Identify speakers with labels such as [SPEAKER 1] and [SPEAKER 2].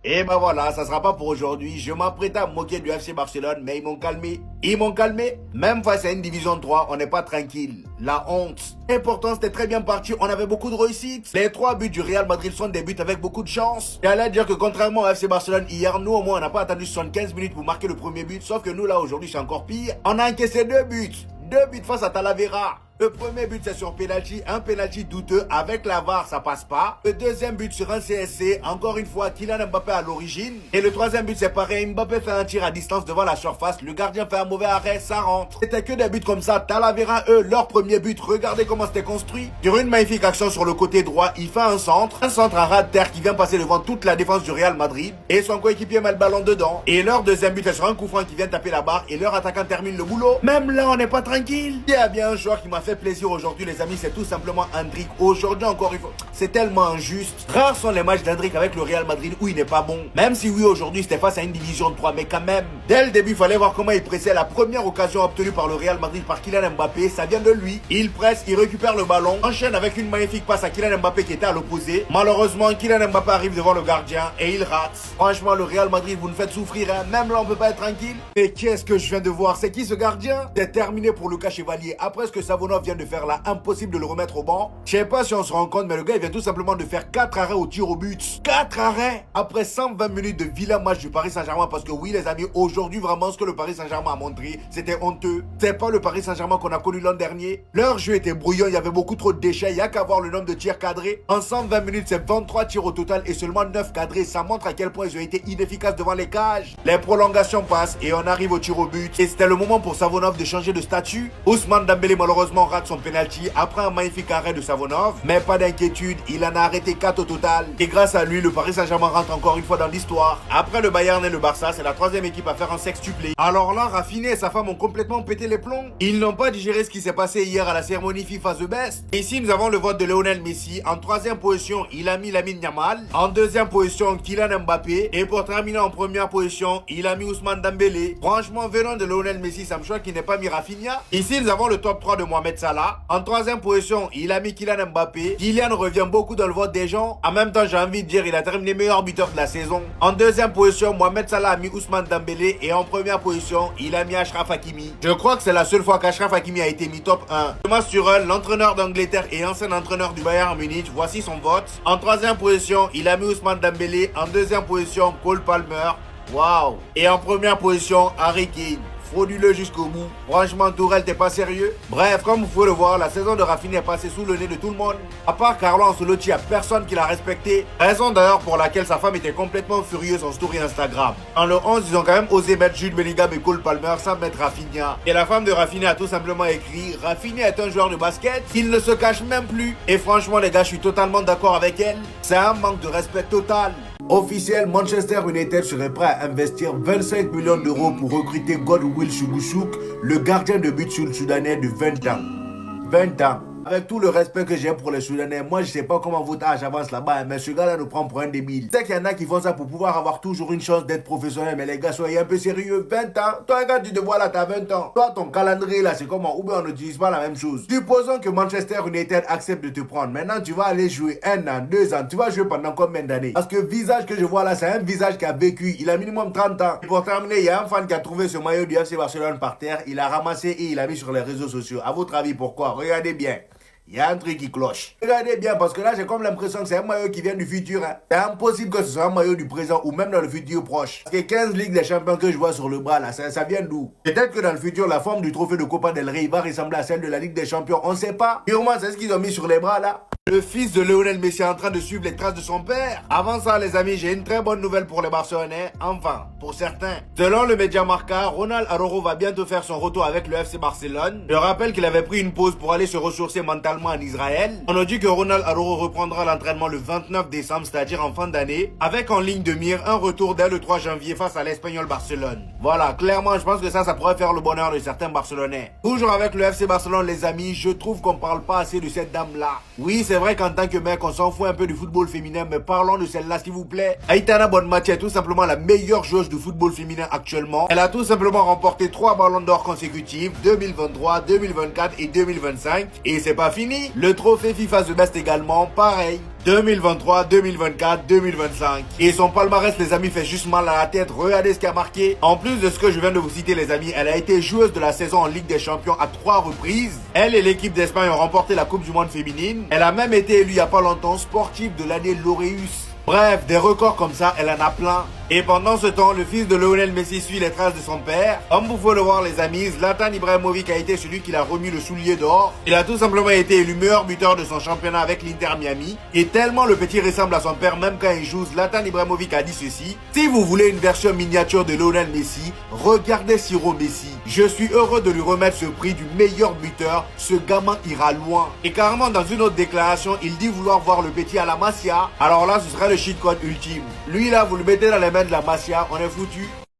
[SPEAKER 1] Et ben voilà, ça sera pas pour aujourd'hui. Je m'apprêtais à me moquer du FC Barcelone, mais ils m'ont calmé. Ils m'ont calmé. Même face à une division 3, on n'est pas tranquille. La honte. Et pourtant, c'était très bien parti. On avait beaucoup de réussite. Les 3 buts du Real Madrid sont des buts avec beaucoup de chance. J'allais dire que contrairement au FC Barcelone hier, nous au moins, on n'a pas attendu 75 minutes pour marquer le premier but. Sauf que nous là, aujourd'hui, c'est encore pire. On a encaissé 2 buts. 2 buts face à Talavera. Le premier but c'est sur penalty, un penalty douteux avec la VAR ça passe pas. Le deuxième but sur un CSC, encore une fois Kylian Mbappé à l'origine. Et le troisième but c'est pareil, Mbappé fait un tir à distance devant la surface, le gardien fait un mauvais arrêt, ça rentre. C'était que des buts comme ça, Talavera eux, leur premier but, regardez comment c'était construit. Sur une magnifique action sur le côté droit, il fait un centre à ras de terre qui vient passer devant toute la défense du Real Madrid. Et son coéquipier met le ballon dedans. Et leur deuxième but c'est sur un coup franc qui vient taper la barre et leur attaquant termine le boulot. Même là on n'est pas tranquille. Il y a bien un joueur qui m'a fait plaisir aujourd'hui les amis, c'est tout simplement Endrick. Aujourd'hui encore une fois, c'est tellement injuste. Rares sont les matchs d'Endrick avec le Real Madrid où il n'est pas bon. Même si oui aujourd'hui c'était face à une division 3, mais quand même. Dès le début il fallait voir comment il pressait. La première occasion obtenue par le Real Madrid par Kylian Mbappé, ça vient de lui. Il presse, il récupère le ballon, enchaîne avec une magnifique passe à Kylian Mbappé qui était à l'opposé. Malheureusement Kylian Mbappé arrive devant le gardien et il rate. Franchement le Real Madrid vous nous faites souffrir hein. Même là on peut pas être tranquille. Mais qu'est-ce que je viens de voir? C'est qui ce gardien? C'est terminé pour Lucas Chevalier. Après ce que Savonov vient de faire là, impossible de le remettre au banc. Je sais pas si on se rend compte, mais le gars il vient tout simplement de faire 4 arrêts au tir au but. 4 arrêts après 120 minutes de vilain match du Paris Saint-Germain. Parce que oui les amis, aujourd'hui vraiment ce que le Paris Saint-Germain a montré, c'était honteux. C'est pas le Paris Saint-Germain qu'on a connu l'an dernier. Leur jeu était brouillon, il y avait beaucoup trop de déchets. Il y a qu'à voir le nombre de tirs cadrés. En 120 minutes, c'est 23 tirs au total et seulement 9 cadrés. Ça montre à quel point ils ont été inefficaces devant les cages. Les prolongations passent et on arrive au tir au but. Et c'était le moment pour Savonov de changer de statut. Ousmane Dembélé malheureusement rate son penalty après un magnifique arrêt de Savonov, mais pas d'inquiétude, il en a arrêté 4 au total. Et grâce à lui, le Paris Saint-Germain rentre encore une fois dans l'histoire. Après le Bayern et le Barça, c'est la 3e équipe à faire un sextuplé. Alors là, Rafinha et sa femme ont complètement pété les plombs. Ils n'ont pas digéré ce qui s'est passé hier à la cérémonie FIFA The Best. Ici, nous avons le vote de Lionel Messi. En 3e position, il a mis Lamine Yamal. En 2e position, Kylian Mbappé. Et pour terminer en 1re position, il a mis Ousmane Dembélé. Franchement, venant de Lionel Messi, ça me choque qu'il n'ait pas mis Rafinha. Ici, nous avons le top 3 de Mohamed Salah. En 3e position, il a mis Kylian Mbappé. Kylian revient beaucoup dans le vote des gens. En même temps, j'ai envie de dire, il a terminé meilleur buteur de la saison. En 2e position, Mohamed Salah a mis Ousmane Dembélé. Et en 1re position, il a mis Achraf Hakimi. Je crois que c'est la seule fois qu'Achraf Hakimi a été mis top 1. Thomas Tuchel, l'entraîneur d'Angleterre et ancien entraîneur du Bayern Munich, voici son vote. En 3e position, il a mis Ousmane Dembélé. En 2e position, Cole Palmer. Waouh. Et en 1re position, Harry Kane. Frauduleux jusqu'au bout. Franchement, Tourelle, t'es pas sérieux? Bref, comme vous pouvez le voir, la saison de Rafinha est passée sous le nez de tout le monde. À part Carlo Ancelotti, il n'y a personne qui l'a respecté. Raison d'ailleurs pour laquelle sa femme était complètement furieuse en story Instagram. En le 11, ils ont quand même osé mettre Jude Bellingham et Cole Palmer sans mettre Rafinha. Et la femme de Rafinha a tout simplement écrit: Rafinha est un joueur de basket, il ne se cache même plus. Et franchement, les gars, je suis totalement d'accord avec elle. C'est un manque de respect total. Officiel, Manchester United serait prêt à investir 25 millions d'euros pour recruter Godwill Chubushouk, le gardien de but sud-soudanais de 20 ans. 20 ans. Avec tout le respect que j'ai pour les Soudanais, moi je sais pas comment votre âge avance là-bas, mais ce gars-là nous prend pour un débile. C'est qu'il y en a qui font ça pour pouvoir avoir toujours une chance d'être professionnel, mais les gars, soyez un peu sérieux. 20 ans, toi regarde, tu te vois là, t'as 20 ans. Toi, ton calendrier là, c'est comment? Ou bien on n'utilise pas la même chose. Supposons que Manchester United accepte de te prendre. Maintenant, tu vas aller jouer 1 an, 2 ans. Tu vas jouer pendant combien d'années? Parce que le visage que je vois là, c'est un visage qui a vécu. Il a minimum 30 ans. Et pour terminer, il y a un fan qui a trouvé ce maillot du FC Barcelone par terre. Il a ramassé et il a mis sur les réseaux sociaux. À votre avis, pourquoi? Regardez bien. Il y a un truc qui cloche. Regardez bien, parce que là, j'ai comme l'impression que c'est un maillot qui vient du futur. Hein. C'est impossible que ce soit un maillot du présent ou même dans le futur proche. Parce que 15 Ligues des Champions que je vois sur le bras, là, ça vient d'où? Peut-être que dans le futur, la forme du trophée de Copa del Rey va ressembler à celle de la Ligue des Champions. On ne sait pas. Sûrement, c'est ce qu'ils ont mis sur les bras, là. Le fils de Lionel Messi est en train de suivre les traces de son père. Avant ça, les amis, j'ai une très bonne nouvelle pour les Barcelonais. Enfin, pour certains. Selon le média Marca, Ronald Araujo va bientôt faire son retour avec le FC Barcelone. Je rappelle qu'il avait pris une pause pour aller se ressourcer mentalement en Israël. On a dit que Ronald Araujo reprendra l'entraînement le 29 décembre, c'est-à-dire en fin d'année, avec en ligne de mire un retour dès le 3 janvier face à l'Espagnol Barcelone. Voilà, clairement, je pense que ça pourrait faire le bonheur de certains Barcelonais. Toujours avec le FC Barcelone, les amis, je trouve qu'on parle pas assez de cette dame-là. Oui, c'est vrai qu'en tant que mec, on s'en fout un peu du football féminin, mais parlons de celle-là, s'il vous plaît. Aitana Bonmati est tout simplement la meilleure joueuse de football féminin actuellement. Elle a tout simplement remporté 3 ballons d'or consécutifs, 2023, 2024 et 2025. Et c'est pas fini. Le trophée FIFA The Best également, pareil. 2023, 2024, 2025. Et son palmarès, les amis, fait juste mal à la tête. Regardez ce qu'il a marqué. En plus de ce que je viens de vous citer, les amis, elle a été joueuse de la saison en Ligue des Champions à 3 reprises. Elle et l'équipe d'Espagne ont remporté la Coupe du Monde féminine. Elle a même été élue il n'y a pas longtemps sportive de l'année Laureus. Bref, des records comme ça, elle en a plein. Et pendant ce temps, le fils de Lionel Messi suit les traces de son père. Comme vous pouvez le voir, les amis, Zlatan Ibrahimovic a été celui qui l'a remis le soulier d'or. Il a tout simplement été élu meilleur buteur de son championnat avec l'Inter Miami. Et tellement le petit ressemble à son père, même quand il joue, Zlatan Ibrahimovic a dit ceci: si vous voulez une version miniature de Lionel Messi, regardez Ciro Messi. Je suis heureux de lui remettre ce prix du meilleur buteur. Ce gamin ira loin. Et carrément, dans une autre déclaration, il dit vouloir voir le petit à la Masia. Alors là, ce serait le cheat code ultime. Lui là, vous le mettez dans les mains de la Masia, on est foutu.